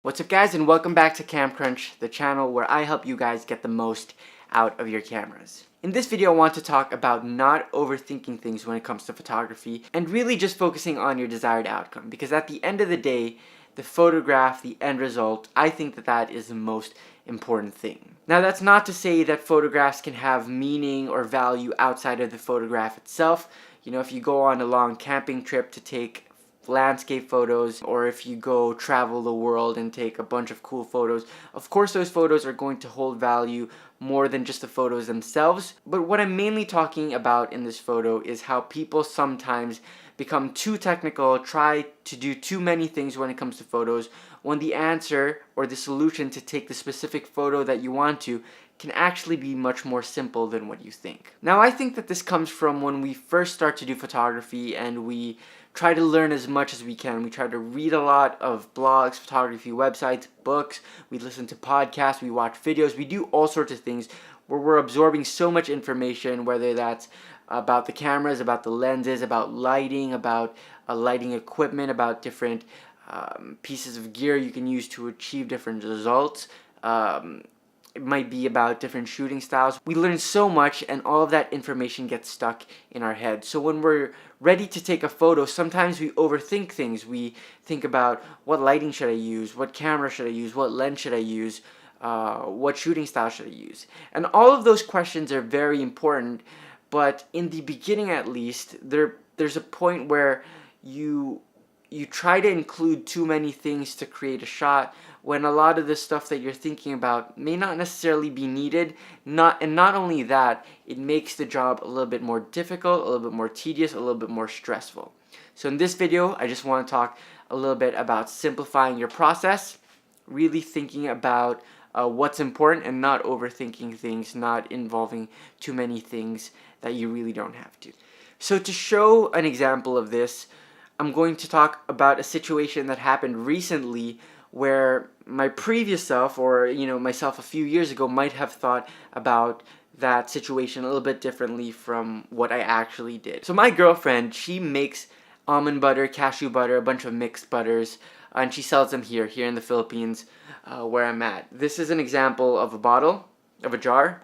What's up guys, and welcome back to Cam Crunch, the channel where I help you guys get the most out of your cameras. In this video I want to talk about not overthinking things when it comes to photography and really just focusing on your desired outcome, because at the end of the day, the photograph, the end result, I think that is the most important thing. Now that's not to say that photographs can have meaning or value outside of the photograph itself. You know, if you go on a long camping trip to take landscape photos, or if you go travel the world and take a bunch of cool photos, of course those photos are going to hold value more than just the photos themselves. But what I'm mainly talking about in this photo is how people sometimes become too technical, try to do too many things when it comes to photos, when the answer or the solution to take the specific photo that you want to can actually be much more simple than what you think. Now I think that this comes from when we first start to do photography and we try to learn as much as we can. We try to read a lot of blogs, photography websites, books, we listen to podcasts, we watch videos, we do all sorts of things where we're absorbing so much information, whether that's about the cameras, about the lenses, about lighting, about lighting equipment, about different pieces of gear you can use to achieve different results. It might be about different shooting styles. We learn so much and all of that information gets stuck in our head. So when we're ready to take a photo, sometimes we overthink things. We think about what lighting should I use, what camera should I use, what lens should I use, what shooting style should I use. And all of those questions are very important, but in the beginning at least, there's a point where you try to include too many things to create a shot when a lot of the stuff that you're thinking about may not necessarily be needed. Not only that, it makes the job a little bit more difficult, a little bit more tedious, a little bit more stressful. So in this video, I just want to talk a little bit about simplifying your process, really thinking about what's important and not overthinking things, not involving too many things that you really don't have to. So to show an example of this, I'm going to talk about a situation that happened recently where my previous self, or myself a few years ago, might have thought about that situation a little bit differently from what I actually did. So my girlfriend, she makes almond butter, cashew butter, a bunch of mixed butters, and she sells them here in the Philippines, where I'm at. This is an example of a bottle, of a jar,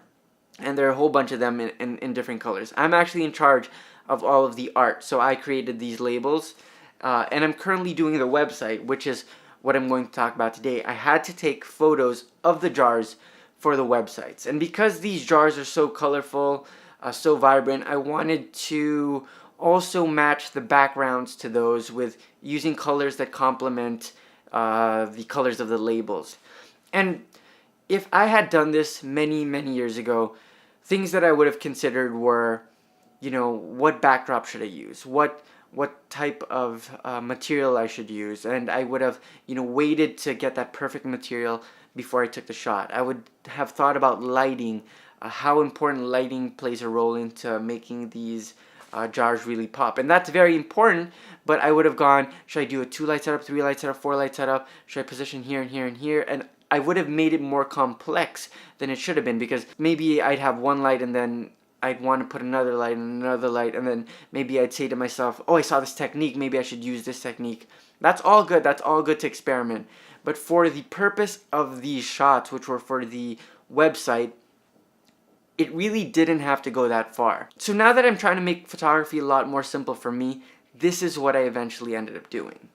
and there are a whole bunch of them in different colors. I'm actually in charge of all of the art, so I created these labels, and I'm currently doing the website, which is what I'm going to talk about today. I had to take photos of the jars for the websites, and because these jars are so colorful, so vibrant, I wanted to also match the backgrounds to those with using colors that complement the colors of the labels. And if I had done this many years ago, things that I would have considered were, what backdrop should I use? What type of material I should use? And I would have, waited to get that perfect material before I took the shot. I would have thought about lighting, how important lighting plays a role into making these jars really pop. And that's very important, but I would have gone, should I do a 2-light setup, 3-light setup, 4-light setup? Should I position here and here and here? And I would have made it more complex than it should have been, because maybe I'd have one light and then I'd want to put another light and another light, and then maybe I'd say to myself, oh, I saw this technique, maybe I should use this technique. That's all good to experiment. But for the purpose of these shots, which were for the website, it really didn't have to go that far. So now that I'm trying to make photography a lot more simple for me, this is what I eventually ended up doing.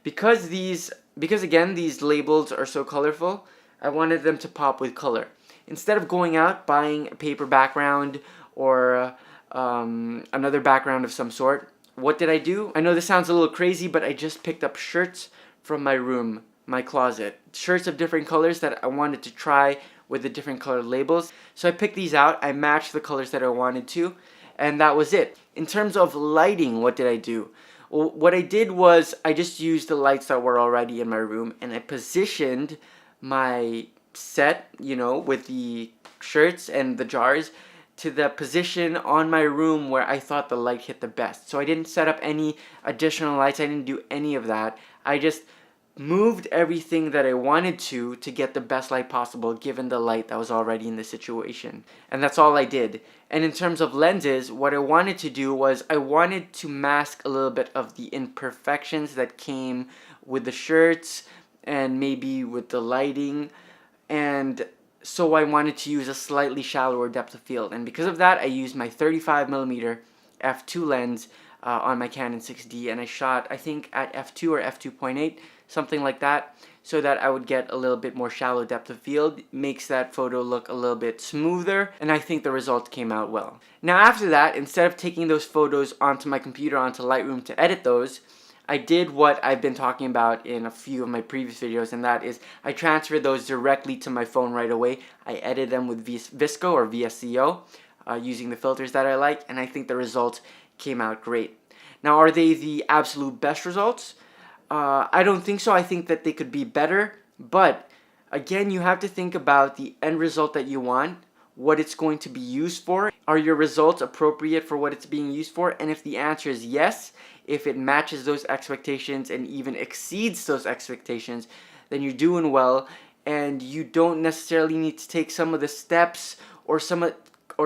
Because again, these labels are so colorful, I wanted them to pop with color. Instead of going out, buying a paper background or another background of some sort, what did I do? I know this sounds a little crazy, but I just picked up shirts from my room, my closet. Shirts of different colors that I wanted to try with the different colored labels. So I picked these out, I matched the colors that I wanted to, and that was it. In terms of lighting, what did I do? Well, what I did was I just used the lights that were already in my room, and I positioned my set, with the shirts and the jars, to the position on my room where I thought the light hit the best. So I didn't set up any additional lights, I didn't do any of that. I just moved everything that I wanted to get the best light possible given the light that was already in the situation. And that's all I did. And in terms of lenses, what I wanted to do was I wanted to mask a little bit of the imperfections that came with the shirts and maybe with the lighting, and so I wanted to use a slightly shallower depth of field, and because of that I used my 35mm f2 lens on my Canon 6D, and I shot, I think, at f2 or f2.8, something like that, so that I would get a little bit more shallow depth of field. Makes that photo look a little bit smoother, and I think the results came out well. Now after that, instead of taking those photos onto my computer, onto Lightroom to edit those, I did what I've been talking about in a few of my previous videos, and that is I transferred those directly to my phone right away. I edited them with VSCO or VSCO using the filters that I like, and I think the results came out great. Now, are they the absolute best results? I don't think so. I think that they could be better, but again, you have to think about the end result that you want, what it's going to be used for. Are your results appropriate for what it's being used for? And if the answer is yes, if it matches those expectations and even exceeds those expectations, then you're doing well, and you don't necessarily need to take some of the steps or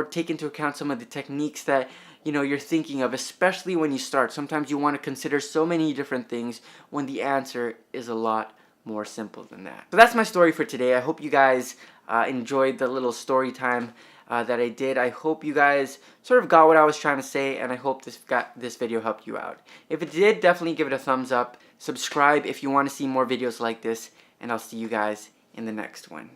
take into account some of the techniques that you're thinking of, especially when you start. Sometimes you want to consider so many different things when the answer is a lot more simple than that. So that's my story for today. I hope you guys enjoyed the little story time that I did. I hope you guys sort of got what I was trying to say, and I hope this video helped you out. If it did, definitely give it a thumbs up. Subscribe if you want to see more videos like this, and I'll see you guys in the next one.